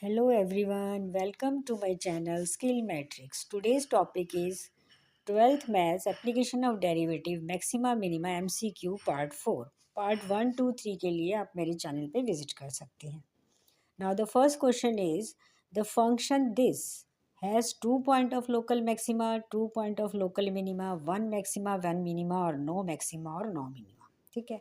Hello everyone, welcome to my channel Skill Matrix. Today's topic is 12th Maths Application of Derivative Maxima Minima MCQ Part 4. Part 1, 2, 3 के लिए आप मेरे channel पे visit कर सकते हैं. Now the first question is the function this has 2 point of local maxima, 2 point of local minima, 1 maxima, 1 minima और no maxima और no minima. ठीक है,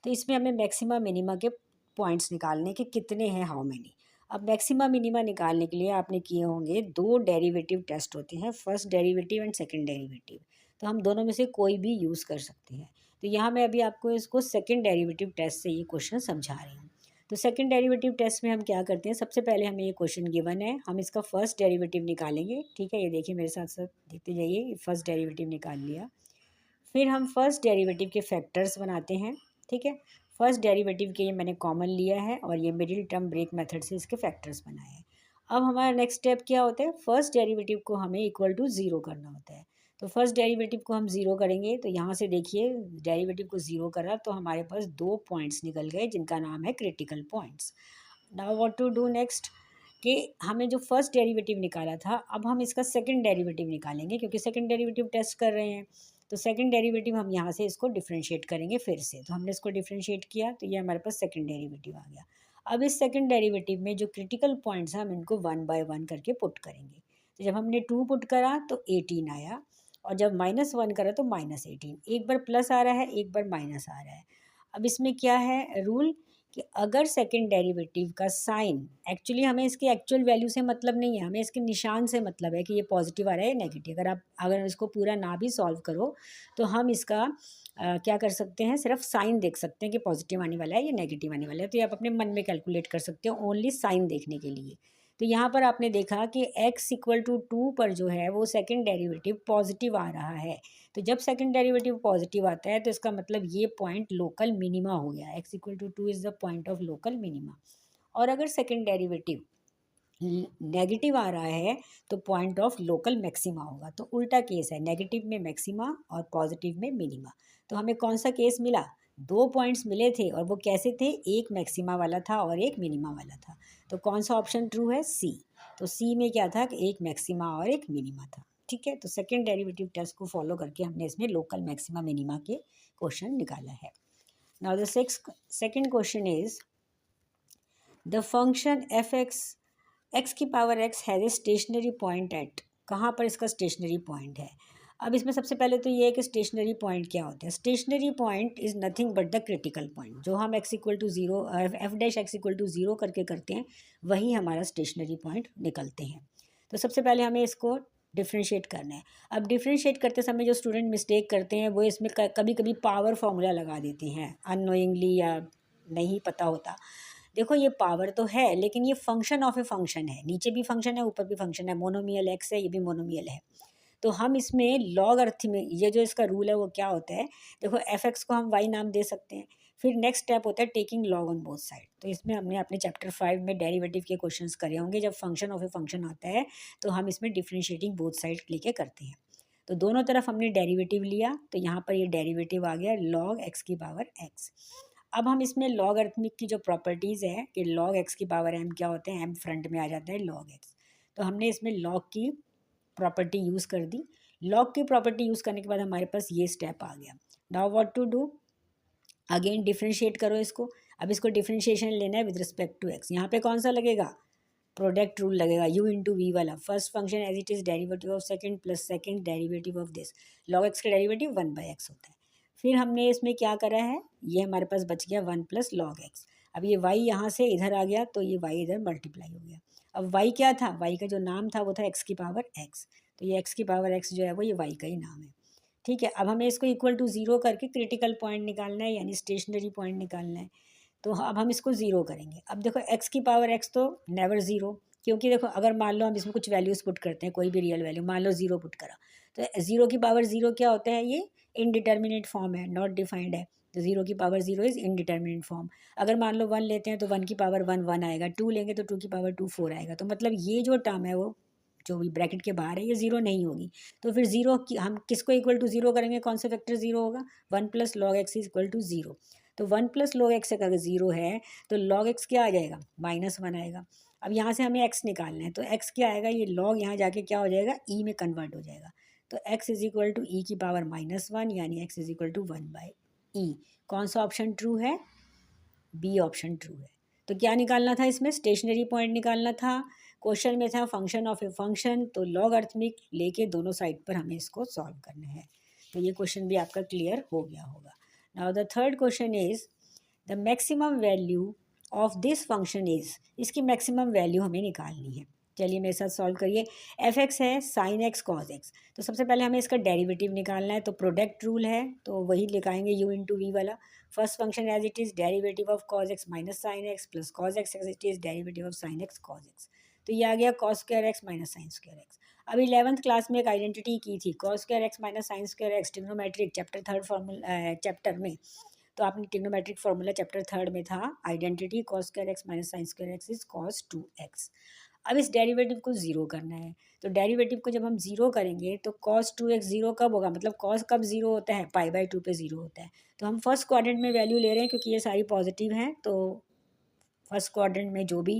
तो इसमें हमें मैक्सिमा मिनिमा के पॉइंट्स निकालने के कितने हैं, हाउ मेनी. अब मैक्सिमा मिनिमा निकालने के लिए आपने किए होंगे दो डेरिवेटिव टेस्ट होते हैं, first derivative and second derivative. तो हम दोनों में से कोई भी यूज़ कर सकते हैं. तो यहाँ मैं अभी आपको इसको सेकंड डेरिवेटिव टेस्ट से ये क्वेश्चन समझा रही हूँ. तो सेकंड डेरिवेटिव टेस्ट में हम क्या करते हैं, सबसे पहले हमें ये क्वेश्चन गिवन है, हम इसका फर्स्ट डेरिवेटिव निकालेंगे. ठीक है, ये देखिए मेरे साथ साथ देखते जाइए. फर्स्ट डेरिवेटिव निकाल लिया. फिर हम फर्स्ट डेरिवेटिव के फैक्टर्स बनाते हैं. ठीक है, फर्स्ट डेरिवेटिव के ये मैंने कॉमन लिया है और ये मिडिल टर्म ब्रेक मेथड से इसके फैक्टर्स बनाए हैं. अब हमारा नेक्स्ट स्टेप क्या होता है, फर्स्ट डेरिवेटिव को हमें इक्वल टू ज़ीरो करना होता है. तो फर्स्ट डेरिवेटिव को हम ज़ीरो करेंगे. तो यहाँ से देखिए डेरिवेटिव को ज़ीरो करा तो हमारे पास दो पॉइंट्स निकल गए जिनका नाम है critical points. Now what to do next, कि हमें जो फर्स्ट डेरिवेटिव निकाला था अब हम इसका सेकंड डेरिवेटिव निकालेंगे क्योंकि सेकंड डेरिवेटिव टेस्ट कर रहे हैं. तो सेकंड डेरिवेटिव हम यहाँ से इसको डिफरेंशिएट करेंगे फिर से. तो हमने इसको डिफरेंशिएट किया तो ये हमारे पास सेकंड डेरिवेटिव आ गया. अब इस सेकंड डेरिवेटिव में जो क्रिटिकल पॉइंट्स हैं हम इनको वन बाय वन करके पुट करेंगे. तो जब हमने 2 पुट करा तो 18 आया और जब -1 करा तो -18. एक बार प्लस आ रहा है, एक बार माइनस आ रहा है. अब इसमें क्या है रूल, कि अगर सेकंड डेरिवेटिव का साइन, एक्चुअली हमें इसकी एक्चुअल वैल्यू से मतलब नहीं है, हमें इसके निशान से मतलब है कि ये पॉजिटिव आ रहा है या नेगेटिव. अगर इसको पूरा ना भी सॉल्व करो तो हम इसका क्या कर सकते हैं, सिर्फ साइन देख सकते हैं कि पॉजिटिव आने वाला है या नेगेटिव आने वाला है. तो ये आप अपने मन में कैलकुलेट कर सकते हो ओनली साइन देखने के लिए. तो यहाँ पर आपने देखा कि x इक्वल टू 2 पर जो है वो सेकंड डेरिवेटिव पॉजिटिव आ रहा है. तो जब सेकंड डेरिवेटिव पॉजिटिव आता है तो इसका मतलब ये पॉइंट लोकल मिनिमा हो गया. x equal to 2 is the point of local minima. और अगर सेकंड डेरिवेटिव नेगेटिव आ रहा है तो पॉइंट ऑफ लोकल मैक्सिमा होगा. तो उल्टा केस है, नेगेटिव में मैक्सिमा और पॉजिटिव में मिनिमा. तो हमें कौन सा केस मिला, दो पॉइंट्स मिले थे और वो कैसे थे, एक मैक्सिमा वाला था और एक मिनिमा वाला था. तो कौन सा ऑप्शन ट्रू है, सी. तो सी में क्या था कि एक मैक्सिमा और एक मिनिमा था. ठीक है, तो सेकेंड डेरिवेटिव टेस्ट को फॉलो करके हमने इसमें लोकल मैक्सिमा मिनिमा के क्वेश्चन निकाला है. Now the second question is the function F X की power X has a stationary point at. कहाँ पर इसका स्टेशनरी पॉइंट है. अब इसमें सबसे पहले तो ये है कि स्टेशनरी पॉइंट क्या होता है. Stationary point is nothing but the critical point. जो हम x equal to zero f dash x equal to zero करके करते हैं वही हमारा स्टेशनरी पॉइंट निकलते हैं. तो सबसे पहले हमें इसको डिफ्रेंशिएट करना है. अब डिफ्रेंशिएट करते समय जो स्टूडेंट मिस्टेक करते हैं वो इसमें कभी कभी पावर फॉर्मूला लगा देते हैं अननोइंगली या नहीं पता होता. देखो ये पावर तो है लेकिन ये फंक्शन ऑफ ए फंक्शन है, नीचे भी फंक्शन है ऊपर भी फंक्शन है. मोनोमियल एक्स है, ये भी मोनोमियल है. तो हम इसमें लॉग अर्थ में ये जो इसका रूल है वो क्या होता है, देखो एफ एक्स को हम वाई नाम दे सकते हैं. फिर नेक्स्ट स्टेप होता है taking log on both side. तो इसमें हमने अपने चैप्टर 5 में डेरिवेटिव के क्वेश्चंस करे होंगे. जब फंक्शन ऑफ ए फंक्शन आता है तो हम इसमें डिफ्रेंशिएटिंग बोथ साइड लेके करते हैं. तो दोनों तरफ हमने डेरिवेटिव लिया तो यहाँ पर ये डेरिवेटिव आ गया लॉग एक्स की पावर एक्स. अब हम इसमें लॉग अर्थमिक की जो प्रॉपर्टीज़ है कि लॉग एक्स की पावर एम क्या होते हैं, एम फ्रंट में आ जाता है लॉग एक्स. तो हमने इसमें लॉग की प्रॉपर्टी यूज़ कर दी. लॉग की प्रॉपर्टी यूज़ करने के बाद हमारे पास ये स्टेप आ गया. Now what to do, again differentiate करो इसको. अब इसको डिफ्रेंशिएशन लेना है विद रिस्पेक्ट टू एक्स. यहाँ पे कौन सा लगेगा, प्रोडक्ट रूल लगेगा, u इंटू वी वाला. First function as it is derivative of second plus second derivative of this. Log x का डेरिवेटिव 1/x होता है. फिर हमने इसमें क्या करा है, ये हमारे पास बच गया 1 प्लस लॉग एक्स. अब ये y यहाँ से इधर आ गया तो ये y इधर मल्टीप्लाई हो गया. अब y क्या था, y का जो नाम था वो था x की पावर x. तो ये x की पावर x जो है वो ये y का ही नाम है. ठीक है, अब हमें इसको इक्वल टू ज़ीरो करके क्रिटिकल पॉइंट निकालना है यानी स्टेशनरी पॉइंट निकालना है. तो अब हम इसको ज़ीरो करेंगे. अब देखो x की पावर x तो नेवर ज़ीरो, क्योंकि देखो अगर मान लो हम इसमें कुछ वैल्यूज़ पुट करते हैं, कोई भी रियल वैल्यू, मान लो ज़ीरो पुट करा तो ज़ीरो की पावर ज़ीरो क्या होता है, ये इनडिटर्मिनेट फॉर्म है, नॉट डिफाइंड है. तो ज़ीरो की power zero is indeterminate form. अगर मान लो 1 लेते हैं तो 1 की पावर 1 1 आएगा, 2 लेंगे तो 2 की पावर 2 4 आएगा. तो मतलब ये जो टर्म है वो जो भी ब्रैकेट के बाहर है ये ज़ीरो नहीं होगी. तो फिर ज़ीरो की हम किसको इक्वल टू ज़ीरो करेंगे, कौन सा फैक्टर ज़ीरो होगा, 1 plus log x is equal to zero. तो 1 प्लस log x अगर 0 है तो log x क्या आ जाएगा, -1 आएगा। अब यहाँ से हमें x निकालना है, तो x क्या आएगा, ये log यहाँ जाके क्या हो जाएगा, e में कन्वर्ट हो जाएगा। तो x इज इक्वल टू ई की पावर -1 यानी x is equal to 1/e। कौन सा ऑप्शन ट्रू है, बी ऑप्शन ट्रू है। तो क्या निकालना था, इसमें स्टेशनरी पॉइंट निकालना था। क्वेश्चन में था फंक्शन ऑफ ए फंक्शन, तो लॉग अर्थमिक लेके दोनों साइड पर हमें इसको सॉल्व करना है। तो ये क्वेश्चन भी आपका क्लियर हो गया होगा। Now the third question is the maximum value of this function is, इसकी मैक्सिमम वैल्यू हमें निकालनी है। चलिए मेरे साथ सॉल्व करिए। एफ एक्स है साइन एक्स कॉज एक्स, तो सबसे पहले हमें इसका डेरिवेटिव निकालना है, तो प्रोडक्ट रूल है, तो वही लिखाएंगे u इंटू वी वाला। First function as it is derivative of cos x minus sine x plus cos x as it is derivative of sine x cos x. तो ये आ गया cos square x minus sine square x. अब 11th class में एक identity की थी, cos square x minus sine square x, trigonometric chapter third formula chapter में। तो आपने ट्रिग्नोमेट्रिक फॉर्मूला चैप्टर थर्ड में था, identity cos square x minus sine square x is cos 2x। अब इस डेरिवेटिव को ज़ीरो करना है, तो डेरिवेटिव को जब हम ज़ीरो करेंगे तो cos 2x ज़ीरो कब होगा, मतलब cos कब ज़ीरो होता है, π/2 पे ज़ीरो होता है। तो हम फर्स्ट क्वाड्रेंट में वैल्यू ले रहे हैं क्योंकि ये सारी पॉजिटिव हैं, तो फर्स्ट क्वाड्रेंट में जो भी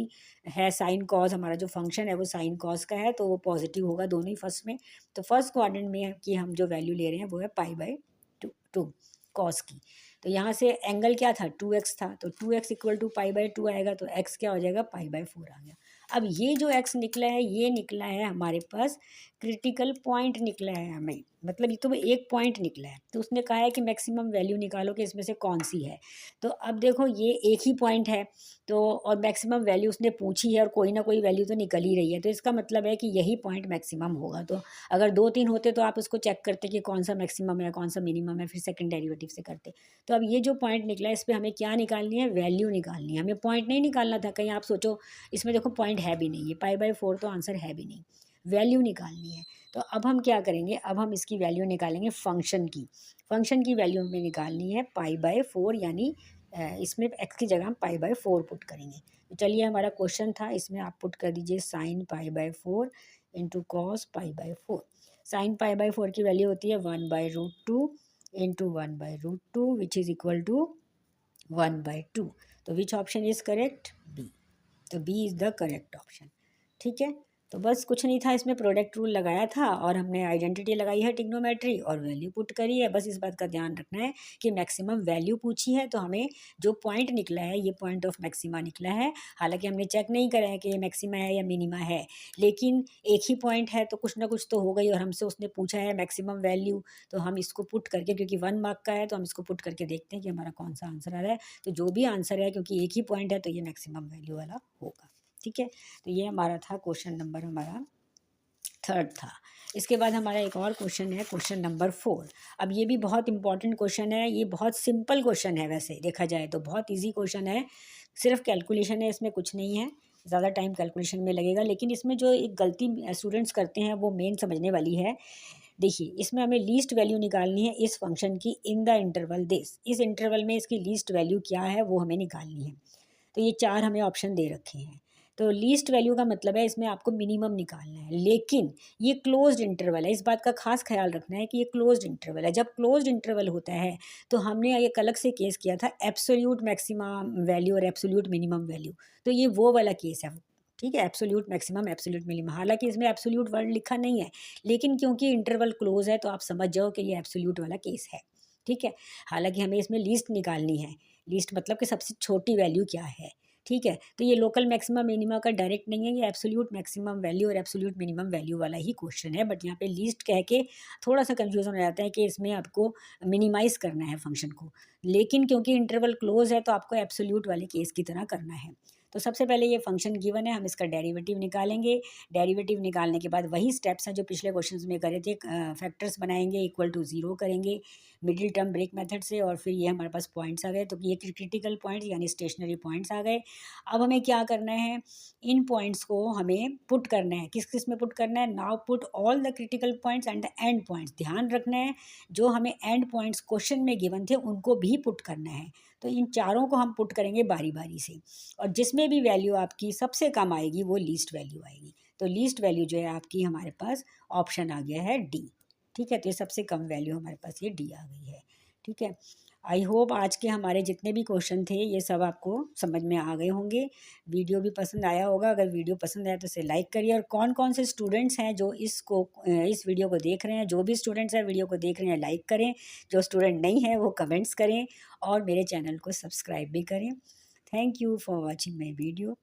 है साइन कॉस, हमारा जो फंक्शन है वो साइन कॉस का है, तो वो पॉजिटिव होगा दोनों ही फर्स्ट में। तो फर्स्ट क्वाड्रेंट में कि हम जो वैल्यू ले रहे हैं वो है π/2 कॉस की। तो यहाँ से एंगल क्या था, 2x था, तो 2x इक्वल टू π/2 आएगा, तो x क्या हो जाएगा, π/4 आ गया। अब ये जो x निकला है, ये निकला है हमारे पास क्रिटिकल पॉइंट निकला है हमें, मतलब ये तो एक पॉइंट निकला है। तो उसने कहा है कि मैक्सिमम वैल्यू निकालो कि इसमें से कौन सी है। तो अब देखो ये एक ही पॉइंट है, तो और मैक्सिमम वैल्यू उसने पूछी है और कोई ना कोई वैल्यू तो निकल ही रही है, तो इसका मतलब है कि यही पॉइंट मैक्सिमम होगा। तो अगर 2-3 होते तो आप उसको चेक करते कि कौन सा मैक्सिमम है कौन सा मिनिमम है, फिर सेकंड डेरिवेटिव से करते। तो अब ये जो पॉइंट निकला है इस पर हमें क्या निकालनी है, वैल्यू निकालनी है, हमें पॉइंट नहीं निकालना था। कहीं आप सोचो इसमें देखो पॉइंट है भी नहीं, ये π/4 तो आंसर है भी नहीं, वैल्यू निकालनी है। तो अब हम क्या करेंगे, अब हम इसकी वैल्यू निकालेंगे फंक्शन की। फंक्शन की वैल्यू हमें निकालनी है π/4, यानी इसमें x की जगह हम π/4 पुट करेंगे। तो चलिए हमारा क्वेश्चन था, इसमें आप पुट कर दीजिए साइन π/4 इंटू कॉस π/4। साइन π/4 की वैल्यू होती है 1/√2 into 1/√2 which is equal to 1/2। तो which option is correct, B. तो B is the correct option. ठीक है, तो बस कुछ नहीं था, इसमें प्रोडक्ट रूल लगाया था और हमने आइडेंटिटी लगाई है ट्रिग्नोमेट्री और वैल्यू पुट करी है। बस इस बात का ध्यान रखना है कि मैक्सिमम वैल्यू पूछी है, तो हमें जो पॉइंट निकला है ये पॉइंट ऑफ मैक्सिमा निकला है। हालांकि हमने चेक नहीं करा है कि ये मैक्सिमा है या मिनिमा है, लेकिन एक ही पॉइंट है तो कुछ ना कुछ तो हो गई, और हमसे उसने पूछा है मैक्सिमम वैल्यू, तो हम इसको पुट करके, क्योंकि 1 मार्क का है तो हम इसको पुट करके देखते हैं कि हमारा कौन सा आंसर आ रहा है। तो जो भी आंसर है, क्योंकि एक ही पॉइंट है तो ये मैक्सिमम वैल्यू वाला होगा। ठीक है, तो ये हमारा था क्वेश्चन नंबर हमारा थर्ड था। इसके बाद हमारा एक और क्वेश्चन है, क्वेश्चन नंबर 4। अब ये भी बहुत इंपॉर्टेंट क्वेश्चन है, ये बहुत सिंपल क्वेश्चन है, वैसे देखा जाए तो बहुत इजी क्वेश्चन है, सिर्फ कैलकुलेशन है, इसमें कुछ नहीं है, ज़्यादा टाइम कैलकुलेशन में लगेगा। लेकिन इसमें जो एक गलती स्टूडेंट्स करते हैं वो मेन समझने वाली है। देखिए इसमें हमें लीस्ट वैल्यू निकालनी है इस फंक्शन की इन द इंटरवल दिस, इस इंटरवल में इसकी लीस्ट वैल्यू क्या है वो हमें निकालनी है। तो ये 4 हमें ऑप्शन दे रखे हैं। तो लीस्ट वैल्यू का मतलब है इसमें आपको मिनिमम निकालना है, लेकिन ये क्लोज्ड इंटरवल है, इस बात का खास ख्याल रखना है कि ये क्लोज्ड इंटरवल है। जब क्लोज्ड इंटरवल होता है तो हमने एक अलग से केस किया था, एब्सोल्यूट मैक्सिमम वैल्यू और एब्सोल्यूट मिनिमम वैल्यू, तो ये वो वाला केस है। ठीक है, एब्सोल्यूट मैक्सिमम एब्सोल्यूट मिनिमम, हालांकि इसमें एब्सोल्यूट वर्ड लिखा नहीं है, लेकिन क्योंकि इंटरवल क्लोज है तो आप समझ जाओ कि ये एब्सोल्यूट वाला केस है। ठीक है, हालांकि हमें इसमें लीस्ट निकालनी है, लीस्ट मतलब कि सबसे छोटी वैल्यू क्या है। ठीक है, तो ये लोकल मैक्सिमम मिनिमा का डायरेक्ट नहीं है, ये एब्सोल्यूट मैक्सिमम वैल्यू और एब्सोल्यूट मिनिमम वैल्यू वाला ही क्वेश्चन है। बट यहाँ पे लीस्ट कह के थोड़ा सा कंफ्यूजन हो जाता है कि इसमें आपको मिनिमाइज करना है फंक्शन को, लेकिन क्योंकि इंटरवल क्लोज है तो आपको एब्सोल्यूट वाले केस की तरह करना है। तो सबसे पहले ये फंक्शन गिवन है, हम इसका डेरिवेटिव निकालेंगे। डेरिवेटिव निकालने के बाद वही स्टेप्स हैं जो पिछले क्वेश्चन में करे थे, फैक्टर्स बनाएंगे, इक्वल टू 0 करेंगे मिडिल टर्म ब्रेक मेथड से, और फिर ये हमारे पास पॉइंट्स आ गए, तो ये क्रिटिकल पॉइंट्स यानी स्टेशनरी पॉइंट्स आ गए। अब हमें क्या करना है, इन पॉइंट्स को हमें पुट करना है, किस किस में पुट करना है, now put all the critical points and the end points. ध्यान रखना है जो हमें एंड पॉइंट्स क्वेश्चन में गिवन थे उनको भी पुट करना है। तो इन चारों को हम पुट करेंगे बारी बारी से, और जिसमें भी वैल्यू आपकी सबसे कम आएगी वो लीस्ट वैल्यू आएगी। तो लीस्ट वैल्यू जो है आपकी हमारे पास ऑप्शन आ गया है डी। ठीक है, तो ये सबसे कम वैल्यू हमारे पास ये डी आ गई है। ठीक है, आई होप आज के हमारे जितने भी क्वेश्चन थे ये सब आपको समझ में आ गए होंगे। वीडियो भी पसंद आया होगा। अगर वीडियो पसंद आया तो इसे लाइक करिए। और कौन कौन से स्टूडेंट्स हैं जो इस वीडियो को देख रहे हैं, जो भी स्टूडेंट्स हैं वीडियो को देख रहे हैं लाइक करें, जो स्टूडेंट नहीं है वो कमेंट्स करें और मेरे चैनल को सब्सक्राइब भी करें। Thank you for watching my video.